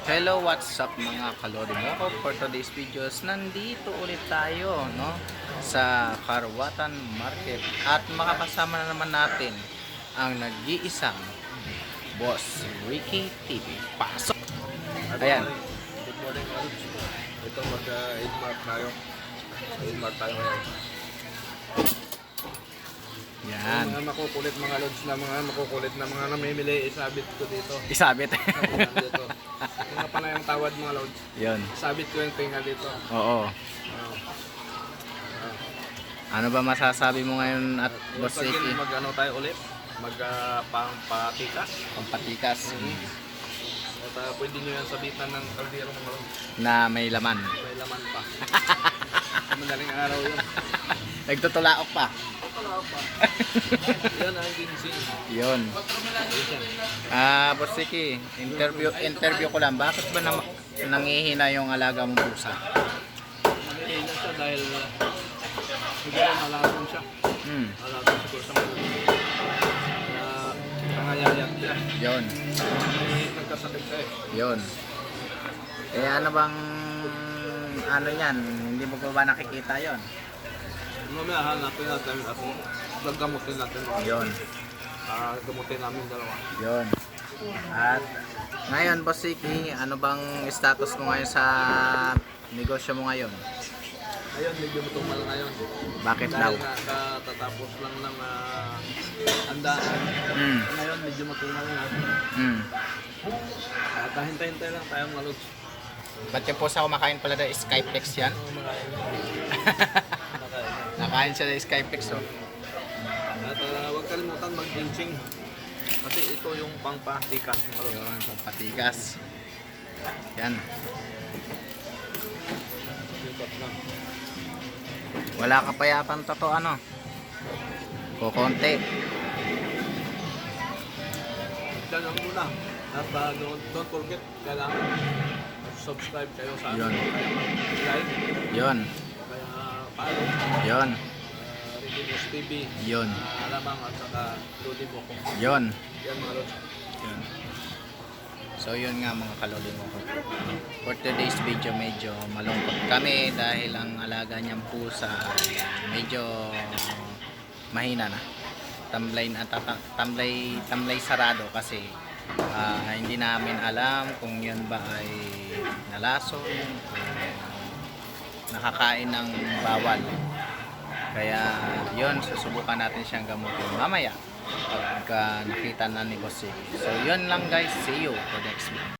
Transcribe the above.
Hello, what's up mga kalori mo ko? For today's videos, nandito ulit tayo sa Karwatan Market at makakasama na naman natin ang nag-iisang Boss Ricky TV. Pasok! Ayan. Good morning, Lods. Ito mag-8-mark tayo. 8-mark tayo ngayon. Yan. Mga makukulit mga Lods na mga namimili, isabit ko dito. Isabit. Dito. Mga pa na yung tawad mga Lods. Yun. Isabit ko yung tinga dito. Oo. Ano ba masasabi mo ngayon at Boss Ricky? Mag-ano tayo ulit? Pang-patikas. Pampatikas At pwede nyo yan sabitan ng kaldero mga Lods. na may laman. May laman pa. Madaling araw yun. Nagtutulaok pa. Wala pa. Yan ang ginseng. Yun. Boss Ricky, interview ko lang. Bakit ba nangihina yung alaga mong pusa? Manihina siya dahil siguro malason siya. Malason siguro sa mga nangayayat siya. Yun. Nagkasakit siya eh. Yun. Eh ano bang ano yan? Hindi mo pa ba nakikita yon? Mamaya hanapin natin at gagamutin natin. Yun. Gamutin namin dalawa. Yun. At ngayon, Boss Ricky, ano bang status mo ngayon sa negosyo mo ngayon? Ayun, medyo matumal ngayon. Bakit daw? Dahil katatapos lang ng handaan. Ngayon, medyo matumal na. At hintay-hintay lang tayong malog. Ba't yung pusa kumakain pala na Skyflex yan? Nakain siya ng Skyflex, oh. At huwag kalimutan mag-inching. Kasi ito yung pang-patikas. Yun, pampatikas. Yan. Wala ka pa yata to ano? Kukonti. Diyan lang muna. At don't forget, kailangan subscribe kayo sa Yun. like, Yun. kaya follow, Yun. Ricky TV, Yun. Alamang at saka Lodi Boko. Yun. Yan mga lods. Yun. So yun nga mga kaloli mo ko. For today's video medyo malungkot kami dahil ang alaga niyang pusa ay medyo mahina na. Tamlay sarado kasi hindi namin alam kung yun ba ay nalason o nakakain ng bawal. Kaya yun, susubukan natin siyang gamutin mamaya pagka nakita na ni Boss Ricky. So yun lang guys, see you for next week.